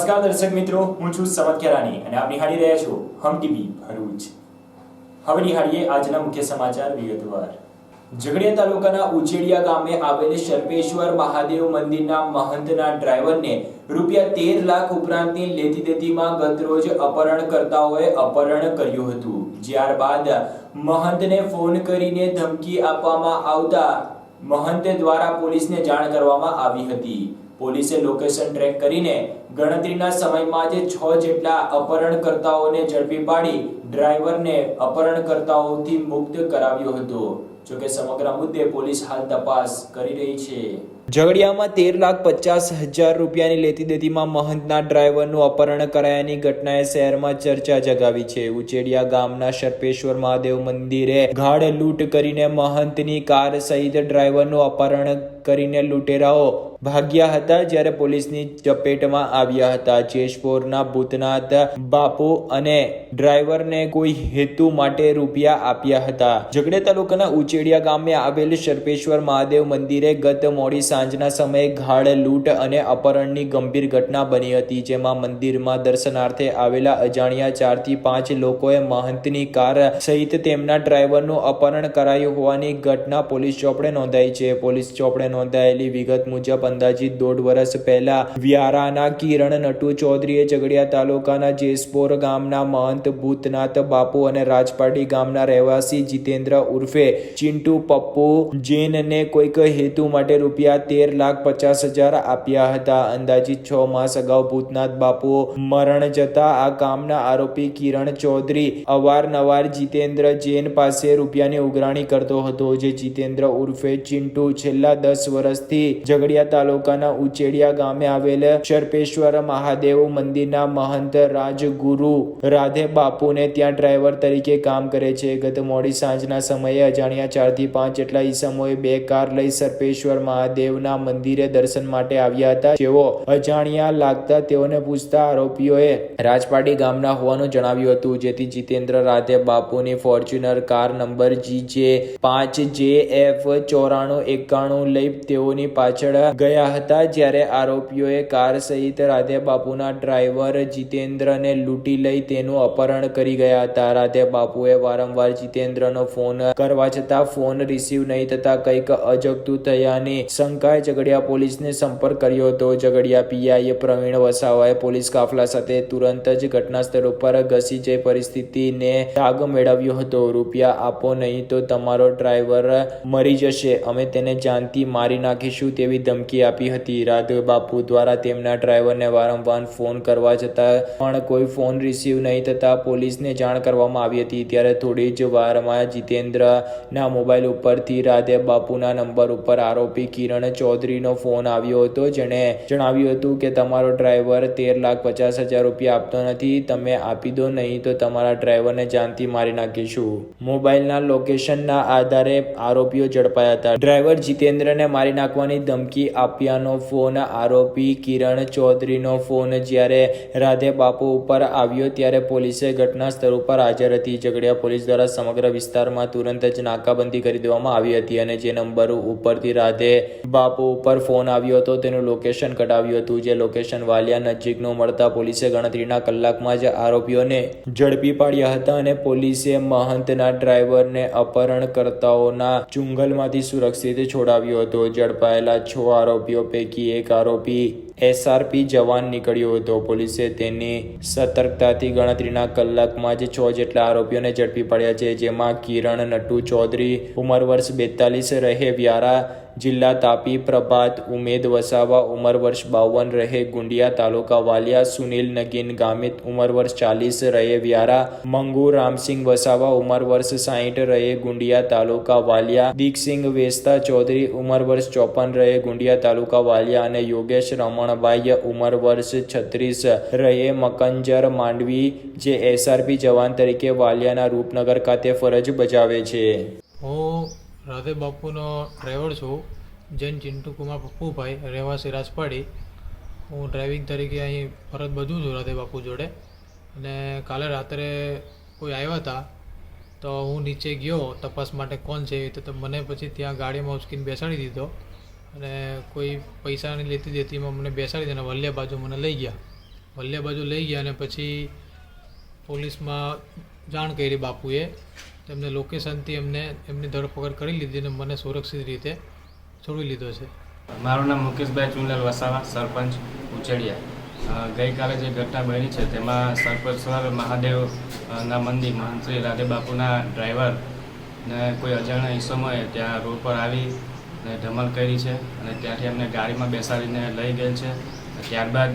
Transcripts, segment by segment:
નમસ્કાર દર્શક મિત્રો, હું છું સમત કેરાની અને આપ નિહાળી રહ્યા છો હમ ટીવી ભરૂચ। હવે નિહાળીએ આજના મુખ્ય સમાચાર વિગતવાર। ઝઘડિયા તાલુકાના ઉચેડિયા ગામે આવેલ શરપેશ્વર મહાદેવ મંદિરના મહંતના ડ્રાઈવરને ₹13 લાખ ઉપરાંતની લેતી દેતીમાં ગતરોજ અપહરણકર્તાઓએ અપહરણ કર્યું હતું। ત્યારબાદ મહંતને ફોન કરીને ધમકી આપવામાં આવતા મહંત દ્વારા પોલીસને જાણ કરવામાં આવી હતી। પોલીસે લોકેશન ટ્રેક કરીને ગણતરીના સમયમાં જ 6 જેટલા અપહરણકર્તાઓને ઝડપી પાડી ડ્રાઈવરને અપહરણકર્તાઓથી મુક્ત કરાવ્યો હતો। જોકે સમગ્ર મુદ્દે પોલીસ હાલ તપાસ કરી રહી છે। ઝઘડિયામાં ₹13,50,000 રૂપિયાની લેતી દેતીમાં મહંતના ડ્રાઈવરનું અપહરણ કરાયાની ઘટનાએ શહેરમાં ચર્ચા જગાવી છે। ઉચેડિયા ગામના શરપેશ્વર મહાદેવ મંદિરે ગાઢ લૂંટ કરીને મહંતની કાર સહિત ડ્રાઈવરનું અપહરણ કરીને લૂંટેરાઓ ભાગ્યા હતા, જ્યારે પોલીસની ચપેટમાં આવ્યા હતા। જેશપોરના ભૂતનાથ બાપુ અને ડ્રાઈવરને કોઈ હેતુ માટે રૂપિયા આપ્યા હતા। ઝઘડિયા તાલુકાના ઉચેડિયા ગામે આવેલ શરપેશ્વર મહાદેવ મંદિરે ગત મોડી સાંજના સમયે ગાઢ લૂંટ અને અપહરણની ગંભીર ઘટના બની હતી, જેમાં મંદિરમાં દર્શનાર્થે આવેલા અજાણ્યા 4 થી 5 લોકોએ મહંતની કાર સહિત તેમના ડ્રાઈવરનું અપહરણ કરાયું હોવાની ઘટના પોલીસ ચોપડે નોંધાઈ છે। પોલીસ ચોપડે નોંધાયેલી વિગત મુજબ અંદાજિત 1.5 વર્ષ પહેલા વ્યારાના કિરણ નટુ ચૌધરીએ ઝઘડિયા તાલુકાના જેસપોર ગામના મહંત ભૂતનાથ બાપુ અને રાજપાટી ગામના રહેવાસી જીતેન્દ્ર ઉર્ફે ચિંટુ પપ્પુ જૈનને કોઈક હેતુ માટે ₹13,50,000 આપ્યા હતા। અંદાજિત 6 માસ અગાઉ ભૂતનાથ બાપુ મરણ જતા આ કામના આરોપી કિરણ ચૌધરી અવારનવાર જીતેન્દ્ર જૈન પાસે રૂપિયાની ઉઘરાણી કરતો હતો। જે જીતેન્દ્ર ઉર્ફે ચિંટુ છેલ્લા 10 વર્ષથી ઝઘડિયા તાલુકાના ઉચેડિયા ગામે આવેલ શરપેશ્વર મહાદેવ મંદિરના મહંત રાજગુરુ રાધે બાપુને ત્યાં ડ્રાઈવર તરીકે કામ કરે છે। ગત મોડી સાંજના સમયે અજાણ્યા 4 થી 5 જેટલા ઈસમોએ 2 કાર લઈ શરપેશ્વર મહાદેવના મંદિરે દર્શન માટે આવ્યા હતા। જેઓ અજાણ્યા લાગતા તેઓને પૂછતા આરોપીઓએ રાજપાટી ગામના હોવાનું જણાવ્યું હતું, જેથી જીતેન્દ્ર રાધે બાપુની ફોર્ચ્યુનર કાર નંબર GJ5JF 9491 લઈ તેઓની પાછળ ગયા હતા, જ્યારે આરોપીઓએ કાર સહિત રાધે બાપુના ડ્રાઈવર જીતેન્દ્રને લૂંટી લઈ તેનું અપહરણ કરી ગયા હતા। રાધે બાપુએ વારંવાર જીતેન્દ્રનો ફોન કરવા છતાં ફોન રિસીવ નહીં થતા કંઈક અજગતું થયાની શંકાએ ઝઘડિયા પોલીસને સંપર્ક કર્યો હતો। ઝઘડિયા પીઆઈ પ્રવીણ વસાવાએ પોલીસ કાફલા સાથે તુરંત જ ઘટના સ્થળ ઉપર ઘસી જઈ પરિસ્થિતિને તાગ મેળવ્યો હતો। રૂપિયા આપો નહીં તો તમારો ડ્રાઈવર મરી જશે, અમે તેને જાનથી મારી નાખીશું તેવી ધમકી આપી હતી। રાધે બાપુ દ્વારા તેમના ડ્રાઈવરને વારંવાર ફોન કરવા છતાં પણ કોઈ ફોન રિસીવ નહીં થતા પોલીસને જાણ કરવામાં આવી હતી। ત્યારે થોડી જ વારમાં જીતેન્દ્રના મોબાઈલ ઉપરથી રાધે બાપુના નંબર ઉપર આરોપી કિરણ ચૌધરીનો ફોન આવ્યો હતો, જેણે જણાવ્યું હતું કે તમારો ડ્રાઈવર ₹13,50,000 રૂપિયા આપતો નથી, તમે આપી દો, નહીં તો તમારા ડ્રાઈવરને જાનથી મારી નાખીશું। મોબાઈલના લોકેશનના આધારે આરોપીઓ ઝડપાયા હતા। ડ્રાઈવર જીતેન્દ્રને મારી નાખવાની ધમકી આપ્યાનો ફોન આરોપી કિરણ ચૌધરીનો ફોન જ્યારે રાધે બાપુ ઉપર આવ્યો ત્યારે પોલીસે ઘટના સ્થળ ઉપર હાજર હતી। ઝઘડિયા પોલીસ દ્વારા સમગ્ર વિસ્તારમાં તુરંત જ નાકાબંધી કરી દેવામાં આવી હતી અને જે નંબર ઉપરથી રાધે બાપુ ઉપર ફોન આવ્યો હતો તેનું લોકેશન કઢાવ્યું હતું। જે લોકેશન વાલિયા નજીકનું મળતા પોલીસે ગણતરીના કલાકમાં જ આરોપીઓને ઝડપી પાડ્યા હતા અને પોલીસે મહંતના ડ્રાઈવરને અપહરણકર્તાઓના ચુંગલમાંથી સુરક્ષિત છોડાવ્યો હતો। ઝડપાયેલા 6 આરોપીઓ પૈકી એક આરોપી SRP જવાન નીકળ્યો હતો। પોલીસે તેની સતર્કતાથી ગણતરીના કલાકમાં જ 6 જેટલા આરોપીઓને ઝડપી પાડ્યા છે, જેમાં કિરણ નટુ ચૌધરી ઉંમર વર્ષ 42 રહે વ્યારા જિલ્લા તાપી, પ્રભાત ઉમેદ વસાવા ઉંમર વર્ષ 52 રહે ગુંડિયા તાલુકા વાલિયા, સુનિલ નગીન ગામિત ઉંમર વર્ષ 40 રહે વ્યારા, મંગુ રામસિંહ વસાવા ઉંમર વર્ષ 60 રહે ગુંડિયા તાલુકા વાલિયા, દીકસિંહ વેસ્તા ચૌધરી ઉંમર વર્ષ 54 રહે ગુંડિયા તાલુકા વાલિયા અને યોગેશ રમણભાઈ ઉંમર વર્ષ 36 રહે મકંજર માંડવી, જે SRP જવાન તરીકે વાલિયાના રૂપનગર ખાતે ફરજ બજાવે છે। હું રાધે બાપુનો ડ્રાઈવર છું, જૈન ચિંટુ કુમાર પપ્પુભાઈ, રહેવાસી રાજપાડી। હું ડ્રાઇવિંગ તરીકે અહીં ફરજ બજવું છું રાધે બાપુ જોડે। અને કાલે રાત્રે કોઈ આવ્યા હતા તો હું નીચે ગયો તપાસ માટે કોણ છે, તો મને પછી ત્યાં ગાડીમાં ઉચકીને બેસાડી દીધો અને કોઈ પૈસાની લેતી દેતીમાં મને બેસાડી દે અને વલ્યા બાજુ મને લઈ ગયા। વલ્લે બાજુ લઈ ગયા અને પછી પોલીસમાં જાણ કરી બાપુએ. તેમને લોકેશનથી એમની ધરપકડ કરી લીધી અને મને સુરક્ષિત રીતે છોડી લીધો છે. મારું નામ મુકેશભાઈ ચુંડલ વસાવા, સરપંચ ઉચેડિયા. ગઈકાલે જે ઘટના બની છે તેમાં સરપેશ્વર મહાદેવના મંદિર મહંત શ્રી રાધે બાપુના ડ્રાઈવર ને કોઈ અજાણ્યા ઈસમોએ ત્યાં રોડ પર આવી ને ધમાલ કરી છે અને ત્યાંથી અમને ગાડીમાં બેસાડીને લઈ ગયેલ છે. ત્યારબાદ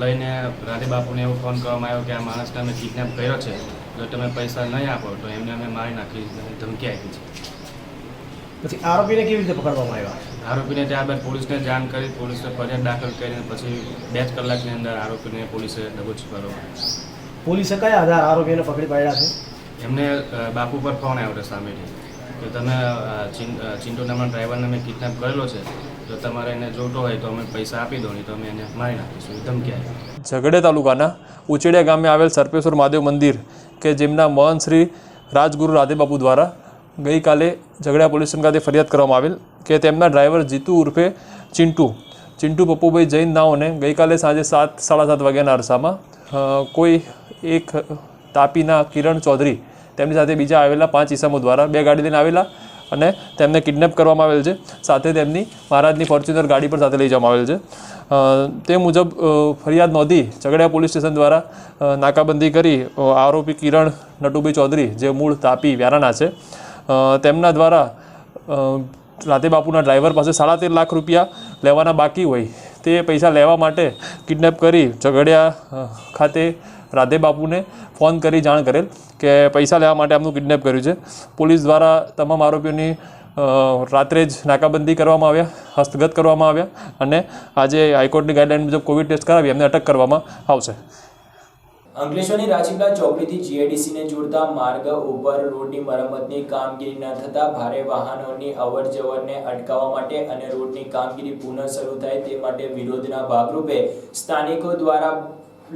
લઈને રાધે બાપુને એવો ફોન કરવામાં આવ્યો કે આ માણસને અમે કિડનેપ કર્યો છે, જો તમે પૈસા નહીં આપો તો એમને અમે મારી નાખી ધમકી આપી છે. પછી આરોપીને કેવી રીતે પકડવામાં આવ્યા? આરોપીને ત્યારબાદ પોલીસને જાણ કરી, પોલીસે ફરિયાદ દાખલ કરીને પછી 2 કલાકની અંદર આરોપીને પોલીસે દબોચી પાડ્યો. પોલીસે કયા આધાર આરોપીને પકડી પાડ્યા છે? એમને બાપુ પર ફોન આવ્યો હતો સામેથી કે તમે ચિંટુ નામના ડ્રાઈવરને મેં કિડનેપ કરેલો છે, જો તમારે એને જોતો હોય તો અમે પૈસા આપી દો, નહીં તો અમે એને મારી નાખીશું, ધમકી આપી. ઝઘડિયા તાલુકાના ઉચેડિયા ગામે આવેલ સરપેશ્વર મહાદેવ મંદિર કે જેમના મહંત શ્રી રાજગુરુ રાધે બાપુ દ્વારા ગઈકાલે ઝઘડિયા પોલીસ સ્ટેશન ખાતે ફરિયાદ કરવામાં આવેલ કે તેમના ડ્રાઈવર જીતુ ઉર્ફે ચિંટુ પપ્પુભાઈ જૈન નાઓને ગઈકાલે સાંજે 7:30 વાગ્યાના અરસામાં કોઈ એક તાપીના કિરણ ચૌધરી તેમની સાથે બીજા આવેલા 5 ઈસમો દ્વારા 2 ગાડી લઈને આવેલા અને તેમને કિડનેપ કરવામાં આવેલ છે. સાથે તેમની મહારાજની ફોર્ચ્યુનર ગાડી પર સાથે લઈ જવામાં આવેલ છે. તે મુજબ ફરિયાદ નોંધી ઝઘડિયા પોલીસ સ્ટેશન દ્વારા નાકાબંધી કરી આરોપી કિરણ નટુભાઈ ચૌધરી જે મૂળ તાપી વ્યારાના છે તેમના દ્વારા રાધે બાપુના ડ્રાઈવર પાસે 13.5 લાખ રૂપિયા લેવાના બાકી હોય તે પૈસા લેવા માટે કિડનેપ કરી ઝઘડિયા ખાતે રાધે બાપુને ફોન કરી જાણ કરેલ કે પૈસા લેવા માટે આમનું કિડનેપ કર્યું છે. પોલીસ દ્વારા તમામ આરોપીઓની રાત્રે જ નાકાબંધી કરવામાં આવ્યા, હસ્તગત કરવામાં આવ્યા અને આજે હાઈકોર્ટની ગાઈડલાઈન મુજબ કોવિડ ટેસ્ટ કરાવી એમને અટક કરવામાં આવશે. અંકલેશ્વરની રાજપીપળા ચોકડીથી જીઆઈડીસીને જોડતા માર્ગ ઉપર રોડની મરમ્મતની કામગીરી ન થતા ભારે વાહનોની અવરજવરને અટકાવવા માટે અને રોડની કામગીરી પુનઃ શરૂ થાય તે માટે વિરોધના ભાગરૂપે સ્થાનિકો દ્વારા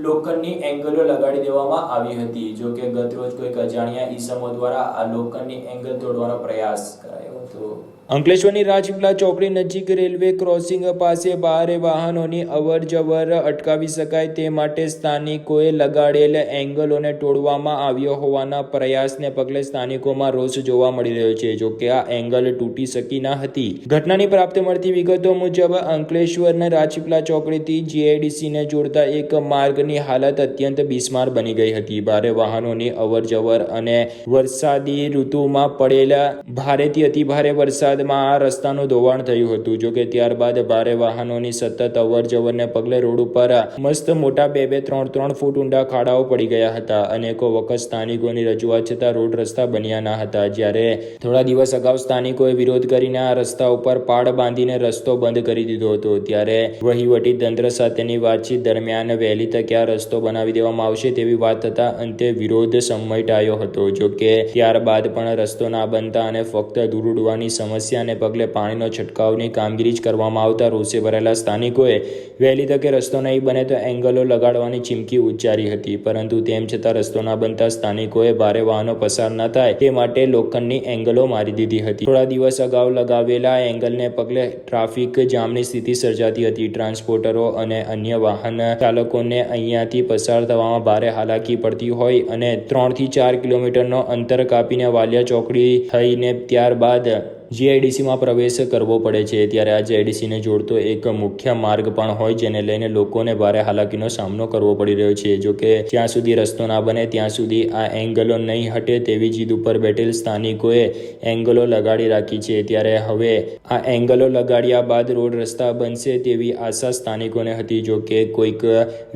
લોખંડની એંગલો લગાડી દેવામાં આવી હતી. જો કે ગતરોજ કોઈક અજાણ્યા ઈસમો દ્વારા આ લોખંડની એંગલ તોડવાનો પ્રયાસ કરાયો હતો. અંકલેશ્વરની રાજપીપળા ચોકડી નજીક રેલવે ક્રોસિંગ પાસે ભારે વાહનોની અવરજવર અટકાવી શકાય તે માટે સ્થાનિકોએ લગાડેલ એંગલોને તોડવામાં આવ્યો હોવાના પ્રયાસને પગલે સ્થાનિકોમાં રોષ જોવા મળી રહ્યો છે. જો કે આ એંગલ તૂટી શકી ન હતી. ઘટનાની પ્રાપ્ત મળતી વિગતો મુજબ અંકલેશ્વરના રાજપીપળા ચોકડીથી જીઆઈડીસીને જોડતા એક માર્ગની હાલત અત્યંત બિસ્માર બની ગઈ હતી. ભારે વાહનોની અવરજવર અને વરસાદી ઋતુમાં પડેલા ભારેથી અતિભારે વરસાદ આ રસ્તાનું ધોવાણ થયું હતું. જો કે ત્યારબાદ ભારે વાહનોની સતત અવરજવરને પગલે રોડ ઉપર મસ્ત મોટા 2-3 ફૂટ ઊંડા ખાડાઓ પડી ગયા હતા. અનેકો વખત સ્થાનિકોની રજૂઆત છતાં રોડ રસ્તા બન્યા ન હતા. જ્યારે થોડા દિવસ અગાઉ સ્થાનિકોએ વિરોધ કરીને આ રસ્તા ઉપર પાડ બાંધીને રસ્તો બંધ કરી દીધો હતો. ત્યારે વહીવટી તંત્ર સાથેની વાતચીત દરમિયાન વહેલી તકે આ રસ્તો બનાવી દેવામાં આવશે તેવી વાત થતા અંતે વિરોધ સમેટાયો હતો. જો કે ત્યારબાદ પણ રસ્તો ના બનતા અને ફક્ત દૂર ઉડવાની સમસ્યાને પગલે પાણીનો છંટકાવની કામગીરી જ કરવામાં આવતા રોષે ભરેલા સ્થાનિકોએ વહેલી તકે રસ્તો નહીં બને તો એંગલો લગાડવાની ચીમકી ઉચ્ચારી હતી. પરંતુ તેમ છતાં રસ્તો ના બનતા સ્થાનિકોએ ભારે વાહનો પસાર ન થાય તે માટે લોખંડની એંગલો મારી દીધી હતી. થોડા દિવસ અગાઉ લગાવેલા એંગલને પગલે ટ્રાફિક જામની સ્થિતિ સર્જાતી હતી. ટ્રાન્સપોર્ટરો અને અન્ય વાહન ચાલકોને અહીંયાથી પસાર થવામાં ભારે હાલાકી પડતી હોય અને 3 થી 4 કિલોમીટરનો અંતર કાપીને વાલિયા ચોકડી થઈને ત્યારબાદ જીઆઈડીસીમાં પ્રવેશ કરવો પડે છે. ત્યારે આ જીઆઈડીસીને જોડતો એક મુખ્ય માર્ગ પણ હોય જેને લઈને લોકોને ભારે હાલાકીનો સામનો કરવો પડી રહ્યો છે. જો કે જ્યાં સુધી રસ્તો ના બને ત્યાં સુધી આ એંગલો નહીં હટે તેવી જીદ ઉપર બેઠેલ સ્થાનિકોએ એંગલો લગાડી રાખી છે. ત્યારે હવે આ એંગલો લગાડ્યા બાદ રોડ રસ્તા બનશે તેવી આશા સ્થાનિકોને હતી. જો કે કોઈક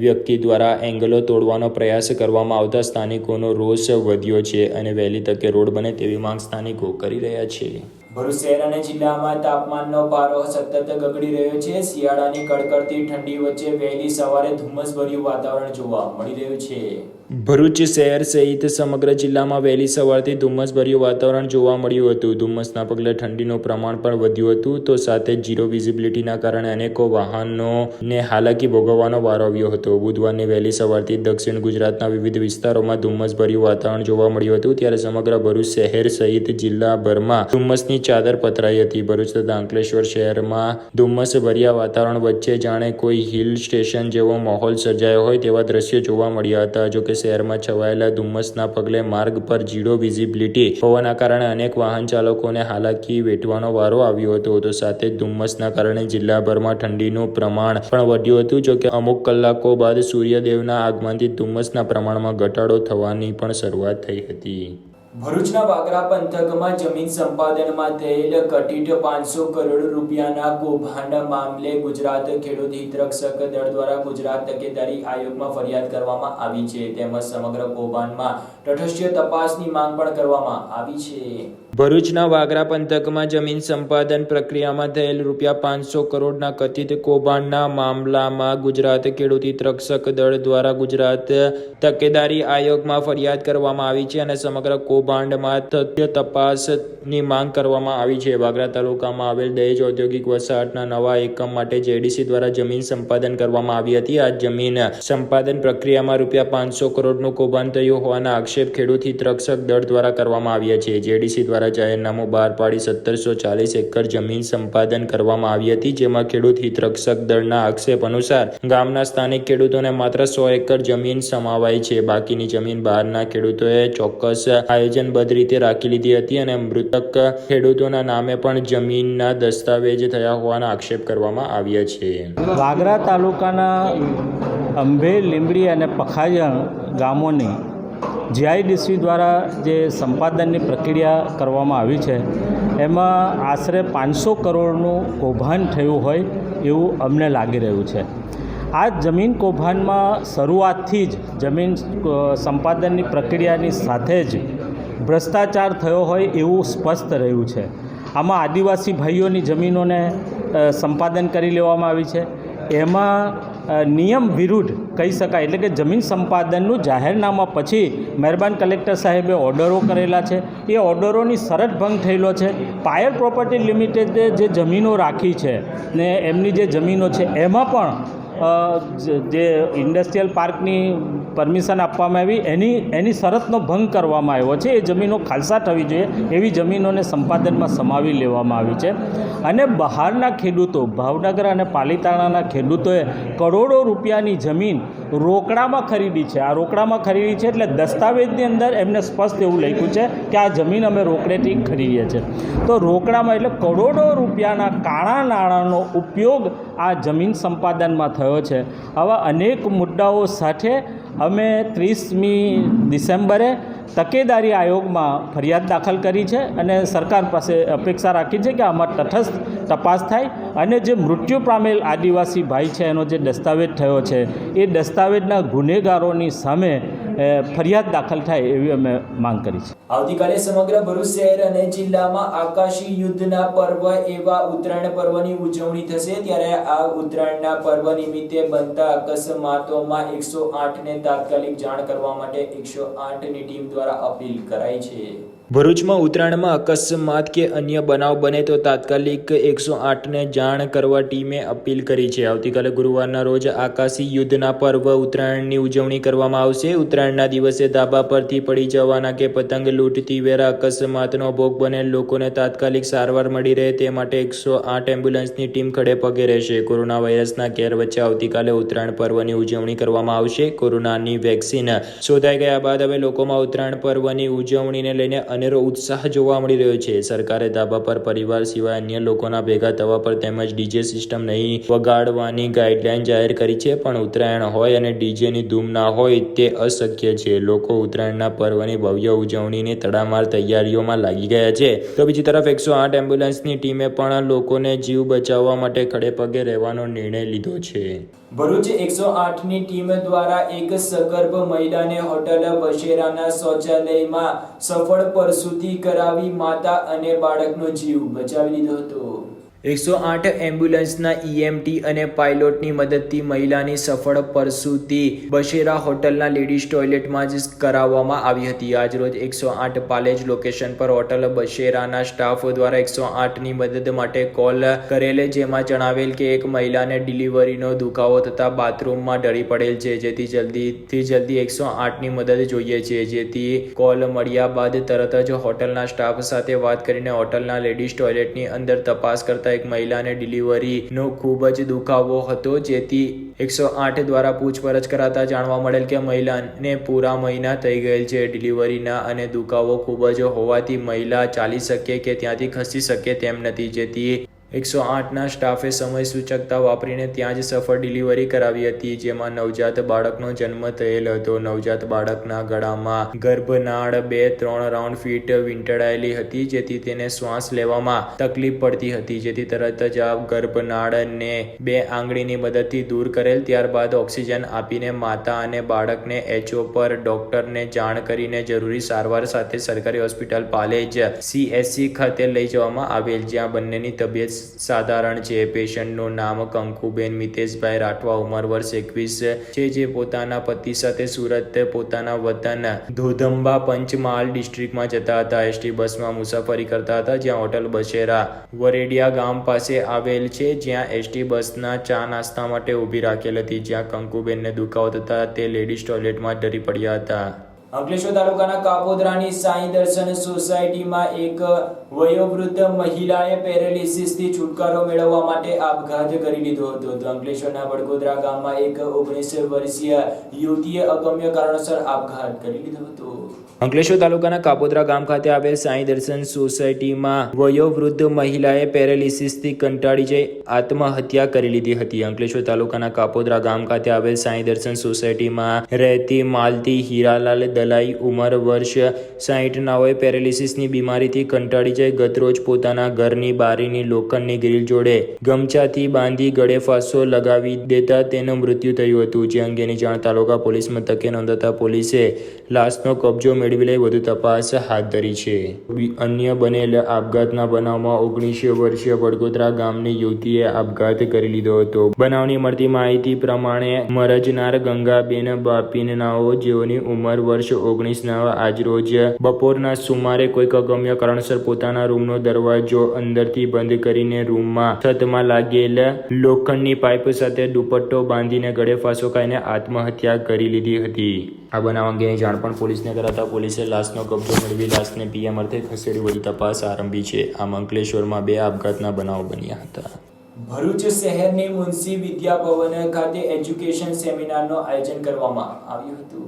વ્યક્તિ દ્વારા એંગલો તોડવાનો પ્રયાસ કરવામાં આવતા સ્થાનિકોનો રોષ વધ્યો છે અને વહેલી તકે રોડ બને તેવી માંગ સ્થાનિકો કરી રહ્યા છે. ભરૂચ શહેર અને જિલ્લામાં તાપમાનનો પારો સતત ગગડી રહ્યો છે. શિયાળાની કડકડતી ઠંડી વચ્ચે વહેલી સવારે ધુમ્મસભર્યું વાતાવરણ જોવા મળી રહ્યું છે. ભરૂચ શહેર સહિત સમગ્ર જિલ્લામાં વહેલી સવારથી ધુમ્મસભર્યું વાતાવરણ જોવા મળ્યું હતું. ધુમ્મસના પગલે ઠંડીનું પ્રમાણ પણ વધ્યું હતું તો સાથે ઝીરો વિઝિબિલિટીના કારણે અનેકો વાહનોને હાલાકી ભોગવવાનો વારો આવ્યો હતો. બુધવારની વહેલી સવારથી દક્ષિણ ગુજરાતના વિવિધ વિસ્તારોમાં ધુમ્મસભર્યું વાતાવરણ જોવા મળ્યું હતું. ત્યારે સમગ્ર ભરૂચ શહેર સહિત જિલ્લાભરમાં ધુમ્મસની ચાદર પથરાઈ હતી. ભરૂચ તથા અંકલેશ્વર શહેરમાં ધુમ્મસ ભર્યા વાતાવરણ વચ્ચે જાણે કોઈ હિલ સ્ટેશન જેવો માહોલ સર્જાયો હોય તેવા દ્રશ્યો જોવા મળ્યા હતા. જોકે શહેરમાં છવાયેલા ધુમ્મસના પગલે માર્ગ પર ઝીરો વિઝિબિલિટી હોવાના કારણે અનેક વાહન ચાલકોને હાલાકી વેઠવાનો વારો આવ્યો હતો. તો સાથે જ ધુમ્મસના કારણે જિલ્લાભરમાં ઠંડીનું પ્રમાણ પણ વધ્યું હતું. જોકે અમુક કલાકો બાદ સૂર્યદેવના આગમનથી ધુમ્મસના પ્રમાણમાં ઘટાડો થવાની પણ શરૂઆત થઈ હતી. ભરૂચના વાગરા પંથકમાં જમીન સંપાદનમાં થયેલ કટિટ 500 કરોડ રૂપિયાના કૌભાંડ મામલે ગુજરાત ખેડૂત હિત રક્ષક દળ દ્વારા ગુજરાત તકેદારી આયોગમાં ફરિયાદ કરવામાં આવી છે. તેમજ સમગ્ર કૌભાંડમાં તટસ્થ તપાસની માંગ પણ કરવામાં આવી છે. ભરૂચના વાગરા પંથકમાં જમીન સંપાદન પ્રક્રિયામાં થયેલ ₹500 કરોડના કથિત કૌભાંડના મામલામાં ગુજરાત ખેડૂત હિત રક્ષક દળ દ્વારા ગુજરાત તકેદારી આયોગમાં ફરિયાદ કરવામાં આવી છે અને સમગ્ર કૌભાંડમાં તથ્ય તપાસની માંગ કરવામાં આવી છે. વાગરા તાલુકામાં આવેલ દહેજ ઔદ્યોગિક વસાહતના નવા એકમ માટે જેડીસી દ્વારા જમીન સંપાદન કરવામાં આવી હતી. આ જમીન સંપાદન પ્રક્રિયામાં ₹500 કરોડનું કૌભાંડ થયું હોવાના આક્ષેપ ખેડૂત હિત રક્ષક દળ દ્વારા કરવામાં આવ્યા છે. જેડીસી દ્વારા જાહેરનામું બહાર પાડી 1740 એકર જમીન સંપાદન કરવામાં આવી હતી, જેમાં ખેડૂત હિત રક્ષક દળના આક્ષેપ અનુસાર ગામના સ્થાનિક ખેડૂતોને માત્ર 100 એકર જમીન સમાવાઈ છે. બાકીની જમીન બહારના ખેડૂતોએ ચોક્કસ આયોજનબદ્ધ રીતે રાખી લીધી હતી અને મૃતક ખેડૂતોના નામે પણ જમીનના દસ્તાવેજ થયા હોવાના આક્ષેપ કરવામાં આવ્યા છે. વાગરા તાલુકાના અંભે, લીંબડી અને પખાજણ ગામોની જીઆઈડીસી દ્વારા જે સંપાદનની પ્રક્રિયા કરવામાં આવી છે એમાં આશરે 500 કરોડનું કૌભાંડ થયું હોય એવું અમને લાગી રહ્યું છે. આ જમીન કૌભાંડમાં શરૂઆતથી જ જમીન સંપાદનની પ્રક્રિયાની સાથે જ ભ્રષ્ટાચાર થયો હોય એવું સ્પષ્ટ રહ્યું છે. આમાં આદિવાસી ભાઈઓની જમીનોને સંપાદન કરી લેવામાં આવી છે. એમાં નિયમ વિરુદ્ધ કહી શકાય, એટલે કે જમીન સંપાદનનું જાહેરનામા પછી મહેરબાન કલેક્ટર સાહેબે ઓર્ડરો કરેલા છે. એ ઓર્ડરોની શરત ભંગ થયેલો છે. પાયર પ્રોપર્ટી લિમિટેડે જે જમીનો રાખી છે ને એમની જે જમીનો છે એમાં પણ જે ઇન્ડસ્ટ્રીયલ પાર્કની પરમિશન આપવામાં આવી એની શરતનો ભંગ કરવામાં આવ્યો છે. એ જમીનો ખાલસા થવી જોઈએ એવી જમીનોને સંપાદનમાં સમાવી લેવામાં આવી છે. અને બહારના ખેડૂતો, ભાવનગર અને પાલીતાણાના ખેડૂતોએ કરોડો રૂપિયાની જમીન રોકડામાં ખરીદી છે. આ રોકડામાં ખરીદી છે એટલે દસ્તાવેજની અંદર એમને સ્પષ્ટ એવું લખ્યું છે કે આ જમીન અમે રોકડેથી ખરીદીએ છીએ. તો રોકડામાં એટલે કરોડો રૂપિયાના કાળા નાણાંનો ઉપયોગ આ જમીન સંપાદનમાં થયો છે. આવા અનેક મુદ્દાઓ સાથે અમે 30મી ડિસેમ્બરે તકેદારી આયોગમાં ફરિયાદ દાખલ કરી છે અને સરકાર પાસે અપેક્ષા રાખી છે કે આમાં તટસ્થ તપાસ થાય અને જે મૃત્યુ પામેલ આદિવાસી ભાઈ છે એનો જે દસ્તાવેજ થયો છે એ દસ્તાવેજના ગુનેગારોની સામે ફરિયાદ દાખલ થાય એવી અમે માંગ કરી છે. આવતીકાલે સમગ્ર ભરૂચ શહેર અને જિલ્લામાં આકાશી યુદ્ધના પર્વ એવા ઉત્તરાયણ પર્વની ઉજવણી થશે. ત્યારે આ ઉત્તરાયણના પર્વ નિમિત્તે બનતા અકસ્માતોમાં 108ને તાત્કાલિક જાણ કરવા માટે 108ની ટીમ દ્વારા અપીલ કરાઈ છે. ભરૂચમાં ઉત્તરાયણમાં અકસ્માત કે અન્ય બનાવ બને તો તાત્કાલિક 108ને જાણ કરવા ટીમે અપીલ કરી છે. આવતીકાલે ગુરુવારના રોજ આકાશી યુદ્ધના પર્વ ઉત્તરાયણની ઉજવણી કરવામાં આવશે. ઉત્તરાયણના દિવસે ધાબા પરથી પડી જવાના કે પતંગ લૂંટતી વેળા અકસ્માતનો ભોગ બનેલ લોકોને તાત્કાલિક સારવાર મળી રહે તે માટે 108 એમ્બ્યુલન્સની ટીમ ખડે પગે રહેશે. કોરોના વાયરસના કેર વચ્ચે આવતીકાલે ઉત્તરાયણ પર્વની ઉજવણી કરવામાં આવશે. કોરોનાની વેક્સિન શોધાઈ ગયા બાદ હવે લોકોમાં ઉત્તરાયણ પર્વની ઉજવણીને લઈને અનેરો ઉત્સાહ જોવા મળી રહ્યો છે. સરકારે ધાબા પર પરિવાર સિવાય અન્ય લોકોના ભેગા થવા પર તેમજ ડીજે સિસ્ટમ નહીં વગાડવાની ગાઈડલાઈન જાહેર કરી છે. પણ ઉત્તરાયણ હોય અને ડીજેની ધૂમ ના હોય તે અશક્ય છે. લોકો ઉત્તરાયણના પર્વની ભવ્ય ઉજવણીની તડામાર તૈયારીઓમાં લાગી ગયા છે. તો બીજી તરફ 108 એમ્બ્યુલન્સની ટીમે પણ લોકોને જીવ બચાવવા માટે ખડે પગે રહેવાનો નિર્ણય લીધો છે. ભરૂચ 108ની ટીમ દ્વારા એક સગર્ભ મહિલાને હોટલ બશેરાના શૌચાલયમાં સફળ પ્રસૂતિ કરાવી માતા અને બાળકનો જીવ બચાવી લીધો હતો. 108 એમ્બ્યુલન્સના ઈએમટી અને પાયલોટની મદદથી મહિલાની સફળ પ્રસૂતિ બશેરા હોટલના લેડીઝ ટોયલેટમાં જ કરાવવામાં આવી હતી. આજરોજ 108 પાલેજ લોકેશન પર હોટલ બશેરાના સ્ટાફ દ્વારા 108ની મદદ માટે કોલ કરેલ, જેમાં જણાવેલ કે એક મહિલાને ડિલિવરીનો દુખાવો થતા બાથરૂમમાં ઢળી પડેલ છે, જેથી જલ્દીથી જલ્દી 108ની મદદ જોઈએ છે. જેથી કોલ મળ્યા બાદ તરત જ હોટલના સ્ટાફ સાથે વાત કરીને હોટલના લેડીઝ ટોયલેટની અંદર તપાસ કરતા એક મહિલાને ડિલિવરીનો ખૂબ જ દુખાવો હતો, જેથી 108 દ્વારા પૂછપરછ કરાતા જાણવા મળેલ કે મહિલાને પૂરા મહિના થઈ ગયેલ છે ડિલિવરીના અને દુખાવો ખૂબ જ હોવાથી મહિલા ચાલી શકે કે ત્યાંથી ખસી શકે તેમ નથી. જેથી 108ના સ્ટાફે સમય સૂચકતા વાપરીને ત્યાં જ સફળ ડિલિવરી કરાવી હતી, જેમાં નવજાત બાળકનો જન્મ થયેલ હતો. નવજાત બાળકના ગળામાં ગર્ભનાળ 2-3 રાઉન્ડ ફીટ વીંટળાયેલી હતી, જેથી તેને શ્વાસ લેવામાં તકલીફ પડતી હતી. જેથી તરત જ આ ગર્ભનાળને 2 આંગળીની મદદથી દૂર કરેલ. ત્યારબાદ ઓક્સિજન આપીને માતા અને બાળકને એચઓ પર ડોક્ટરને જાણ કરીને જરૂરી સારવાર સાથે સરકારી હોસ્પિટલ પાલેજ CSC ખાતે લઈ જવામાં આવેલ, જ્યાં બંનેની તબિયત સાધારણ છે. પેશન્ટનું નામ કંકુબેન મિતેશભાઈ રાઠવા, ઉંમર વર્ષ 21 છે, જે પોતાના પતિ સાથે સુરત પોતાના વતન ધોધંબા પંચમહાલ ડિસ્ટ્રિક્ટમાં જતા હતા. એસટી બસમાં મુસાફરી કરતા હતા, જ્યાં હોટલ બશેરા વરેડિયા ગામ પાસે આવેલ છે, જ્યાં એસટી બસના ચા નાસ્તા માટે ઊભી રાખેલ હતી. જ્યાં કંકુબેનને દુખાવો થતા તે લેડીઝ ટોયલેટમાં ઢળી પડ્યા હતા. અંકલેશ્વર તાલુકાના કાપોદ્રાની સાંઈ દર્શન સોસાયટીમાં એક વયોવૃદ્ધ મહિલાએ પેરેલિસિસથી છુટકારો મેળવવા માટે આપઘાત કરી લીધો હતો. તો અંકલેશ્વરના વડગોદરા ગામમાં એક 19 વર્ષીય યુવતીએ અગમ્ય કારણોસર આપઘાત કરી લીધો હતો. અંકલેશ્વર તાલુકાના કાપોદ્રા ગામ ખાતે આવેલ સાંઈ દર્શન સોસાયટીમાં વયોવૃદ્ધ મહિલાએ પેરેલિસિસથી કંટાળી જઈ આત્મહત્યા કરી લીધી હતી. અંકલેશ્વર તાલુકાના કાપોદ્રા ગામ ખાતે આવેલ સાંઈ દર્શન સોસાયટીમાં રહેતી માલતી હીરાલાલ દલાઈ, ઉંમર વર્ષ 60નાઓએ પેરેલિસિસની બીમારીથી કંટાળી જઈ ગતરોજ પોતાના ઘરની બારીની લોખંડની ગ્રીલ જોડે ગમછાથી બાંધી ગળે ફાંસો લગાવી દેતા તેનું મૃત્યુ થયું હતું. જે અંગેની જાણ તાલુકા પોલીસ મથકે નોંધાતા પોલીસે લાશનો કબજો મેળવી લઈ વધુ તપાસ હાથ ધરી છે. અન્ય બનેલ આપઘાતના બનાવમાં 19 વર્ષીય વડગોદરા ગામની યુવતીએ આપઘાત કરી લીધો હતો. બનાવની મળતી માહિતી પ્રમાણે મરજનાર ગંગાબેન બાપીનાઓ, જેઓની ઉંમર વર્ષ 19ના, આજરોજ બપોરના સુમારે કોઈક અગમ્ય કારણસર પોતાના રૂમનો દરવાજો અંદરથી બંધ કરીને રૂમમાં છતમાં લાગેલ લોખંડની પાઇપ સાથે દુપટ્ટો બાંધીને ગળે ફાંસો ખાઈને આત્મહત્યા કરી લીધી હતી. આ બનાવ અંગેની જાણ પણ પોલીસને કરાતા પોલીસે લાશનો કબજો મેળવી લાશને પીએમ અર્થે ખસેડી વધુ તપાસ આરંભી છે. આમ અંકલેશ્વરમાં 2 આપઘાતના બનાવો બન્યા હતા. ભરૂચ શહેરની મુનસી વિદ્યાભવન ખાતે એજ્યુકેશન સેમિનારનું આયોજન કરવામાં આવ્યું હતું.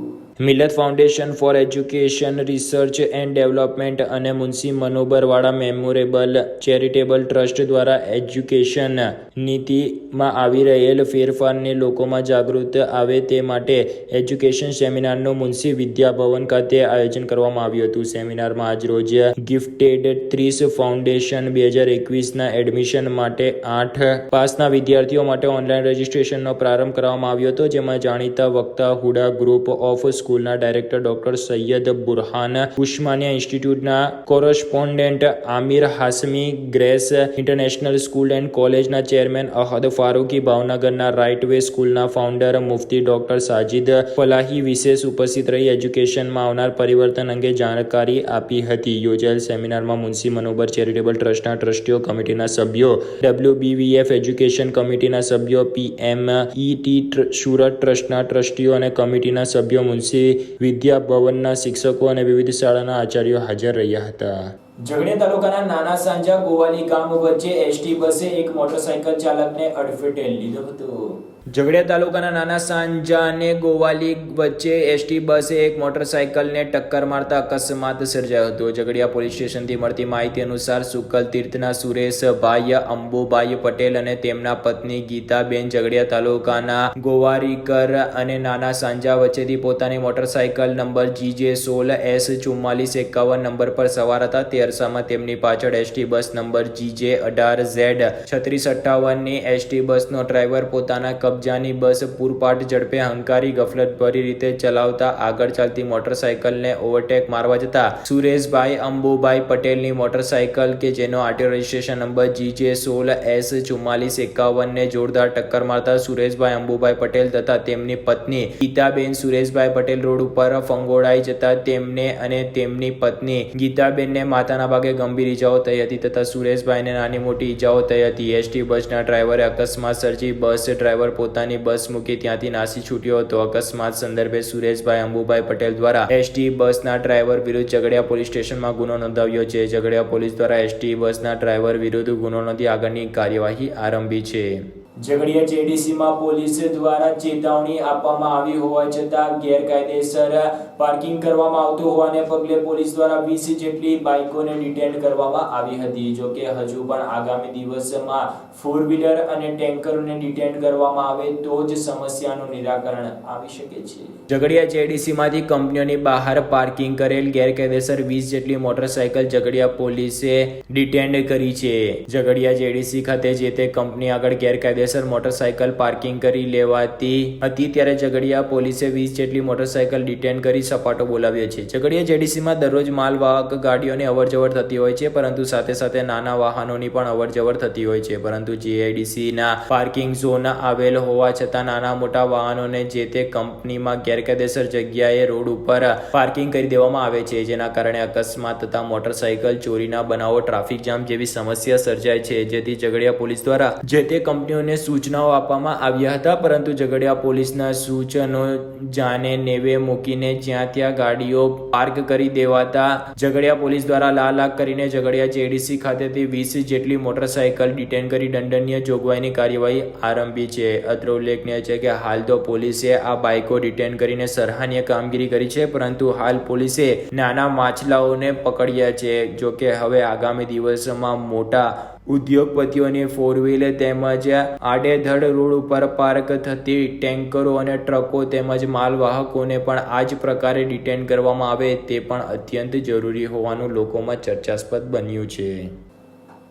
Millat foundation for education research and development અને મુનસી મનોબરવાળા મેમોરેબલ ચેરિટેબલ ટ્રસ્ટ દ્વારા એજ્યુકેશન નીતિમાં આવી રહેલ ફેરફારને લોકોમાં જાગૃત આવે તે માટે એજ્યુકેશન સેમિનારનું મુનસી વિદ્યાભવન ખાતે આયોજન કરવામાં આવ્યું હતું. સેમિનારમાં આજરોજ ગિફ્ટેડ 30 ફાઉન્ડેશન 2021ના એડમિશન માટે 8 પાસના વિદ્યાર્થીઓ માટે ઓનલાઈન રજિસ્ટ્રેશનનો પ્રારંભ કરવામાં આવ્યો હતો, જેમાં જાણીતા વક્તા હુડા ગ્રુપ ઓફ સ્કૂલના ડાયરેક્ટર ડોક્ટર સૈયદ બુરહાન, ઉસ્માનિયા ઇન્સ્ટિટ્યૂટના correspondent Aamir Hashmi, Grace International School and કોલેજના ચેરમેન અહદ ફારૂકી, ભાવનગરના રાઇટ વે સ્કૂલના ફાઉન્ડર મુફ્તી ડોક્ટર સાજિદ ફલાહી વિશેષ ઉપસ્થિત રહી એજ્યુકેશનમાં આવનાર પરિવર્તન અંગે જાણકારી આપી હતી. યોજાયેલ સેમિનારમાં મુનસી મનોબર ચેરિટેબલ ટ્રસ્ટના ટ્રસ્ટીઓ, કમિટીના સભ્યો, WBVF એજ્યુકેશન કમિટીના સભ્યો, PMET સુરત ટ્રસ્ટના ટ્રસ્ટીઓ અને કમિટીના સભ્યો, મુનસી વિદ્યાભવનના શિક્ષકો અને વિવિધ શાળાના આચાર્યો હાજર રહ્યા હતા. ઝઘડિયા તાલુકાના નાના સાંજા ગોવાલી ગામ વચ્ચે એસટી બસે એક મોટરસાઇકલ ચાલકને અડફેટે લીધો હતો. ઝઘડિયા તાલુકાના નાના સાંજા અને ગોવાલી વચ્ચે એસટી બસે એક મોટરસાઇકલને ટક્કર મારતા અકસ્માત સર્જાયો હતો. ઝઘડિયા પોલીસ સ્ટેશનથી મળતી માહિતી અનુસાર સુકલ તીર્થના સુરેશભાઈ અંબુભાઈ પટેલ અને તેમના પત્ની ગીતાબેન ઝઘડિયા તાલુકાના ગોવારીકર અને નાના સાંજા વચ્ચેથી પોતાની મોટરસાઇકલ નંબર GJ16S4451 નંબર પર સવાર હતા. તે અરસામાં તેમની પાછળ એસટી બસ નંબર GJ18Z3658ની એસટી બસનો ડ્રાઈવર પોતાના કબજાની બસ પૂરપાટ ઝડપે હંકારી ગફલતભરી રીતે ચલાવતા આગળ ચાલતી મોટરસાયકલને ઓવરટેક મારવા જતા સુરેશભાઈ અંબુભાઈ પટેલની મોટરસાયકલ કે જેનો આરટીઓ રજિસ્ટ્રેશન નંબર GJ16S4451 ને જોરદાર ટક્કર મારતા સુરેશભાઈ અંબુભાઈ પટેલ તથા તેમની પત્ની ગીતાબેન સુરેશભાઈ પટેલ રોડ ઉપર ફંગોળાઈ જતા તેમને અને તેમની પત્ની ગીતાબેનને માથાના ભાગે ગંભીર ઈજાઓ થઈ હતી તથા સુરેશભાઈને નાની મોટી ઈજાઓ થઈ હતી. એસટી બસના ડ્રાઈવરે અકસ્માત સર્જી બસ ડ્રાઈવર પોતાની બસ મૂકી ત્યાંથી નાસી છૂટ્યો હતો. અકસ્માત સંદર્ભે સુરેશભાઈ અંબુભાઈ પટેલ દ્વારા એસટી બસના ડ્રાઈવર વિરુદ્ધ ઝઘડિયા પોલીસ સ્ટેશનમાં ગુનો નોંધાવ્યો છે. ઝઘડિયા પોલીસ દ્વારા એસટી બસના ડ્રાઈવર વિરુદ્ધ ગુનો નોંધી આગળની કાર્યવાહી આરંભી છે. ઝઘડિયા જેડીસીમાં પોલીસ દ્વારા ચેતવણી આપવામાં આવી હોવા છતાં ગેરકાયદેસર પાર્કિંગ કરવામાં આવતું હોવાને પગલે પોલીસ દ્વારા 20 જેટલી બાઇકોને ડિટેન કરવામાં આવી હતી. જો કે હજુ પણ આગામી દિવસમાં 4-વ્હીલર અને ટેન્કરોને ડિટેન કરવામાં આવે તો જ સમસ્યાનું નિરાકરણ આવી શકે છે. ઝઘડિયા જેડીસીમાંથી કંપનીઓની બહાર પાર્કિંગ કરેલ ગેરકાયદેસર 20 જેટલી મોટરસાયકલ ઝઘડિયા પોલીસે ડિટેન કરી છે. ઝઘડિયા જેડીસી ખાતે જે તે કંપની આગળ ગેરકાયદેસર મોટરસાયકલ પાર્કિંગ કરી લેવાતી હતી ત્યારે ઝઘડિયા પોલીસે 20 જેટલી મોટરસાયકલ ડિટેન કરી સપાટો બોલાવ્યો છે. ઝઘડિયા જેડીસીમાં દરરોજ માલવાહક ગાડીઓની અવરજવર થતી હોય છે પરંતુ સાથે સાથે નાના વાહનોની પણ અવરજવર થતી હોય છે પરંતુ જીઆઈડીસીના પાર્કિંગ ઝોન આવેલ હોવા છતાં નાના મોટા વાહનોને જે તે કંપનીમાં ગેરકાયદેસર જગ્યાએ રોડ ઉપર પાર્કિંગ કરી દેવામાં આવે છે જેના કારણે અકસ્માત તથા મોટરસાયકલ ચોરીના બનાવો ટ્રાફિક જામ જેવી સમસ્યા સર્જાય છે. જેથી ઝઘડિયા પોલીસ દ્વારા જે તે કંપનીઓને સૂચનાઓ આપવામાં આવ્યા હતા પરંતુ ઝઘડિયા પોલીસના સૂચનો જાને નેવે મૂકીને જ્યાં ત્યાં ગાડીઓ પાર્ક કરી દેવાતા ઝઘડિયા પોલીસ દ્વારા લાલાક કરીને ઝઘડિયા જેડીસી ખાતેથી 20 જેટલી મોટરસાયકલ ડિટેન કરી દંડનીય જોગવાઈની કાર્યવાહી આરંભી છે. અત્રે ઉલ્લેખનીય છે કે હાલ તો પોલીસે આ બાઇકો ડિટેન કરીને સરાહનીય કામગીરી કરી છે પરંતુ હાલ પોલીસે નાના માછલાઓને પકડ્યા છે. જો કે હવે આગામી દિવસોમાં મોટા ઉદ્યોગપતિઓની 4-વ્હીલર તેમજ આડેધડ રોડ ઉપર પાર્ક થતી ટેન્કરો અને ટ્રકો તેમજ માલવાહકોને પણ આ જ પ્રકારે ડિટેન કરવામાં આવે તે પણ અત્યંત જરૂરી હોવાનું લોકોમાં ચર્ચાસ્પદ બન્યું છે.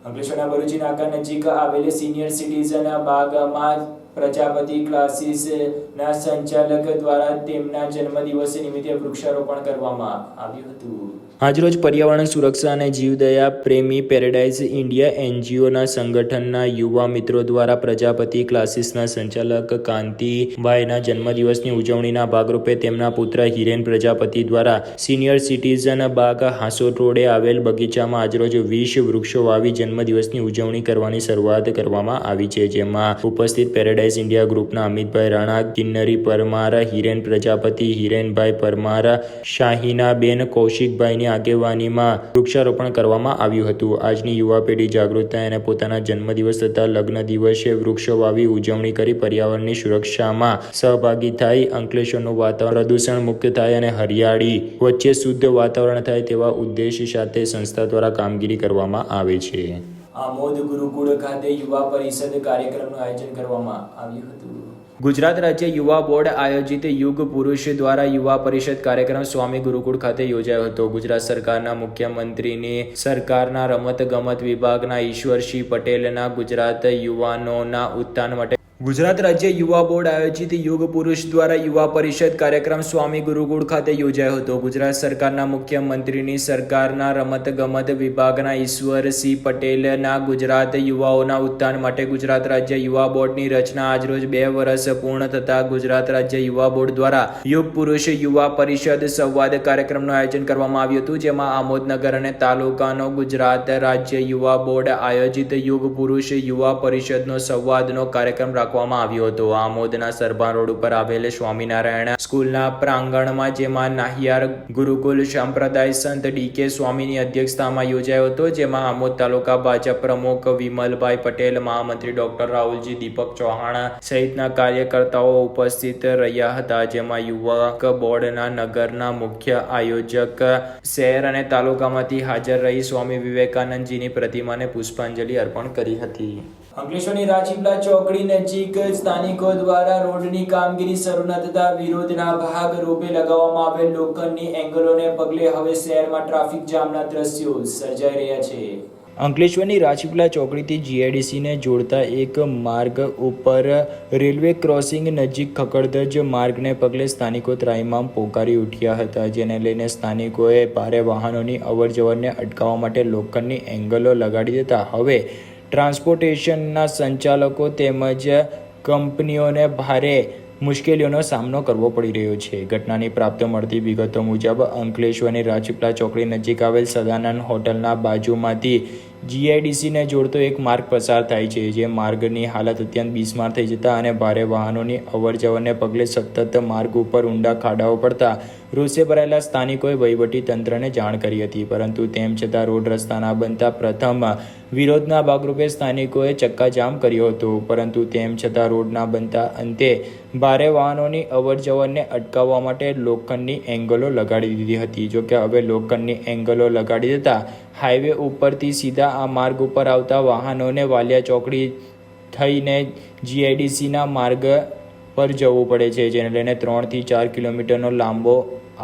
અંકલેશ્વરના ભરૂચી નાકા નજીક આવેલ સિનિયર સિટીઝન બાગમાં પ્રજાપતિ ક્લાસીસના સંચાલક દ્વારા તેમના જન્મદિવસ નિમિત્તે વૃક્ષારોપણ કરવામાં આવ્યું હતું. આજરોજ પર્યાવરણ સુરક્ષા અને જીવદયા પ્રેમી પેરેડાઇઝ ઇન્ડિયા એનજીઓના સંગઠનના યુવા મિત્રો દ્વારા પ્રજાપતિ ક્લાસીસના સંચાલક કાંતિભાઈના જન્મદિવસની ઉજવણીના ભાગરૂપે તેમના પુત્ર હિરેન પ્રજાપતિ દ્વારા સિનિયર સિટીઝન બાગ હાંસોટ રોડે આવેલ બગીચામાં આજરોજ 20 વૃક્ષો વાવી જન્મદિવસની ઉજવણી કરવાની શરૂઆત કરવામાં આવી છે. જેમાં ઉપસ્થિત પેરેડાઇઝ ઇન્ડિયા ગ્રુપના અમિતભાઈ રાણા, કિન્નરી પરમાર, હિરેન પ્રજાપતિ, હિરેનભાઈ પરમાર, શાહીનાબેન, કૌશિકભાઈની આગેવાનીમાં વૃક્ષારોપણ કરવામાં આવ્યું હતું. આજની યુવા પેઢી જાગૃત થાય અને પોતાના જન્મદિવસ તથા લગ્ન દિવસે વૃક્ષો વાવી ઉજવણી કરી પર્યાવરણની સુરક્ષામાં સહભાગી થાય, અંકલેશ્વરનું વાતાવરણ પ્રદૂષણ મુક્ત થાય અને હરિયાળી વચ્ચે શુદ્ધ વાતાવરણ થાય તેવા ઉદ્દેશ્ય સાથે સંસ્થા દ્વારા કામગીરી કરવામાં આવે છે. આમોદ ગુરુકુળ ખાતે યુવા પરિષદ કાર્યક્રમનું આયોજન કરવામાં આવ્યું હતું. ગુજરાત રાજ્ય યુવા બોર્ડ આયોજિત યુગ પુરુષ દ્વારા યુવા પરિષદ કાર્યક્રમ સ્વામી ગુરુકુળ ખાતે યોજાયો હતો. ગુજરાત સરકારના મુખ્યમંત્રીની સરકારના રમત ગમત વિભાગના ઈશ્વરસિંહ પટેલના ગુજરાત યુવાનોના ઉત્થાન માટે ગુજરાત રાજ્ય યુવા બોર્ડ આયોજિત યુગ પુરુષ દ્વારા યુવા પરિષદ કાર્યક્રમ સ્વામી ગુરુકુળ ખાતે યોજાયો હતો. ગુજરાત સરકારના મુખ્યમંત્રીની સરકારના રમત ગમત વિભાગના ઈશ્વરસિંહ પટેલના ગુજરાત યુવાઓના ઉત્થાન માટે ગુજરાત રાજ્ય યુવા બોર્ડની રચના આજરોજ 2 વર્ષ પૂર્ણ થતા ગુજરાત રાજ્ય યુવા બોર્ડ દ્વારા યુગ પુરુષ યુવા પરિષદ સંવાદ કાર્યક્રમનું આયોજન કરવામાં આવ્યું હતું. જેમાં આમોદનગર અને તાલુકાનો ગુજરાત રાજ્ય યુવા બોર્ડ આયોજિત યુગ પુરુષ યુવા પરિષદનો સંવાદનો કાર્યક્રમ રાખવામાં આવ્યો હતો. આમોદના સરભાન રોડ ઉપર આવેલ સ્વામિનારાયણ સ્કૂલના પ્રાંગણમાં જેમાં નાહિયાર ગુરુકુલ સંપ્રદાય સંત ડીકે સ્વામીની અધ્યક્ષતામાં યોજાયો હતો. જેમાં આમોદ તાલુકા ભાજપ પ્રમુખ વિમલભાઈ પટેલ, મહામંત્રી ડોક્ટર રાહુલજી, દીપક ચૌહાણ સહિતના કાર્યકર્તાઓ ઉપસ્થિત રહ્યા હતા. જેમાં યુવક બોર્ડના નગરના મુખ્ય આયોજક શહેર અને તાલુકામાંથી હાજર રહી સ્વામી વિવેકાનંદજીની પ્રતિમાને પુષ્પાંજલિ અર્પણ કરી હતી. અંકલેશ્વરની રાજપીપળા ચોકડી નજીક સ્થાનિકો દ્વારા રોડની કામગીરી શરૂ ન થતા વિરોધના ભાગરૂપે લગાવવામાં આવેલ લોખંડની એંગલોને પગલે હવે શહેરમાં ટ્રાફિક જામના દ્રશ્યો સર્જાઈ રહ્યા છે. અંકલેશ્વરની રાજપીપળા ચોકડીથી જીઆઈડીસીને જોડતા એક માર્ગ ઉપર રેલવે ક્રોસિંગ નજીક ખખડધજ માર્ગને પગલે સ્થાનિકો ત્રાહિમામ પોકારી ઉઠ્યા હતા, જેને લઈને સ્થાનિકોએ ભારે વાહનોની અવરજવરને અટકાવવા માટે લોખંડની એંગલો લગાડી દેતા હવે ટ્રાન્સપોર્ટેશનના સંચાલકો તેમજ કંપનીઓને ભારે મુશ્કેલીઓનો સામનો કરવો પડી રહ્યો છે. ઘટનાની પ્રાપ્ત મળતી વિગતો મુજબ અંકલેશ્વરની રાજપીપળા ચોકડી નજીક આવેલ સદાનંદ હોટલના બાજુમાંથી જીઆઈડીસીને જોડતો એક માર્ગ પસાર થાય છે, જે માર્ગની હાલત અત્યંત બિસ્માર થઈ જતા અને ભારે વાહનોની અવરજવરને પગલે સતત માર્ગ ઉપર ઊંડા ખાડાઓ પડતા રોષે ભરાયેલા સ્થાનિકોએ વહીવટી તંત્રને જાણ કરી હતી, પરંતુ તેમ છતાં રોડ રસ્તા ના બનતા પ્રથમ વિરોધના ભાગરૂપે સ્થાનિકોએ ચક્કાજામ કર્યો હતો, પરંતુ તેમ છતાં રોડ ના બનતા અંતે ભારે વાહનોની અવરજવરને અટકાવવા માટે લોખંડની એંગલો લગાડી દીધી હતી. જોકે હવે લોખંડની એંગલો લગાડી દેતા હાઈવે ઉપરથી સીધા આ માર્ગ ઉપર આવતા વાહનોને વાલિયા ચોકડી થઈને જીઆઈડીસીના માર્ગ પર જવું પડે છે, જેને લઈને 3 થી 4 કિલોમીટરનો લાંબો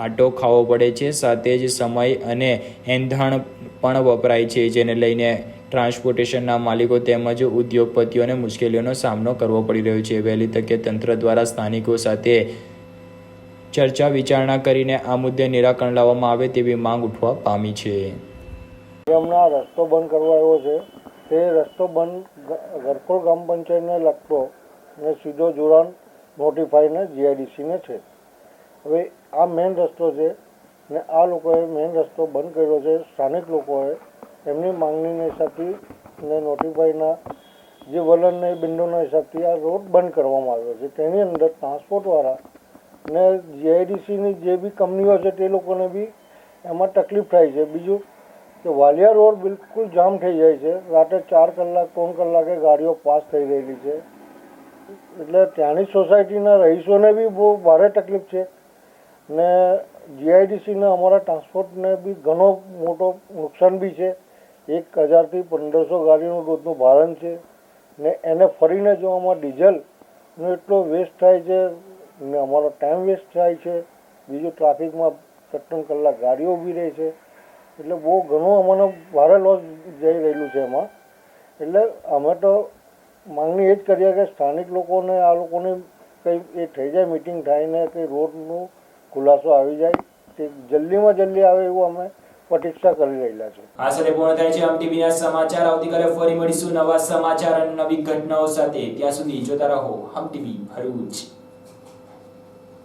આટો ખાવો પડે છે. સાથે જ સમય અને એંધણ પણ વપરાય છે, જેને લઈને ટ્રાન્સપોર્ટેશનના માલિકો તેમજ ઉદ્યોગપતિઓને મુશ્કેલીઓનો સામનો કરવો પડી રહ્યો છે. વહેલી તકે તંત્ર દ્વારા સ્થાનિકો સાથે ચર્ચા વિચારણા કરીને આ મુદ્દે નિરાકરણ લાવવામાં આવે તેવી માંગ ઉઠવા પામી છે. હમણાં રસ્તો બંધ કરવા આવ્યો છે, તે રસ્તો બંધ ગરકોલ ગ્રામ પંચાયતને લગતો અને સીધો જોડાણ નોટિફાઈને જીઆઈડીસીને છે. હવે આ મેઇન રસ્તો છે ને આ લોકોએ મેઇન રસ્તો બંધ કર્યો છે. સ્થાનિક લોકોએ એમની માંગણીના હિસાબથી ને નોટિફાઈના જે વલણને બિંદુના હિસાબથી આ રોડ બંધ કરવામાં આવ્યો છે. તેની અંદર ટ્રાન્સપોર્ટવાળા ને જીઆઈડીસીની જે બી કંપનીઓ છે તે લોકોને બી એમાં તકલીફ થાય છે. બીજું કે વાલિયા રોડ બિલકુલ જામ થઈ જાય છે. રાતે 4 કલાક 3 કલાકે ગાડીઓ પાસ થઈ રહેલી છે, એટલે ત્યાંની સોસાયટીના રહીશોને બી બહુ ભારે તકલીફ છે ને જીઆઈડીસીને અમારા ટ્રાન્સપોર્ટને બી ઘણો મોટો નુકસાન બી છે. 1000 થી 1500 ગાડીનું રોજનું ભારણ છે ને એને ફરીને જવામાં ડીઝલનો એટલો વેસ્ટ થાય છે ને અમારો ટાઈમ વેસ્ટ થાય છે. બીજું ટ્રાફિકમાં 3 કલાક ગાડીઓ ઊભી રહે છે, એટલે બહુ ઘણું અમને ભારે લોસ જઈ રહેલું છે એમાં. એટલે અમે તો માંગણી એ જ કરીએ કે સ્થાનિક લોકોને આ લોકોને કંઈ એ થઈ જાય, મિટિંગ થાય ને કંઈ રોડનું ખુલાસો આવી જાય, તે જલ્દીમાં જલ્દી આવે એવું અમે પ્રતીક્ષા કરી રહેલા છે. આ સાથે પૂર્ણ થાય છે હમ ટીવીના સમાચાર. આવતીકાલે ફરી મળીશું નવા સમાચાર અને નવી ઘટનાઓ સાથે. ત્યાં સુધી જોતા રહો હમ ટીવી ભરૂચ.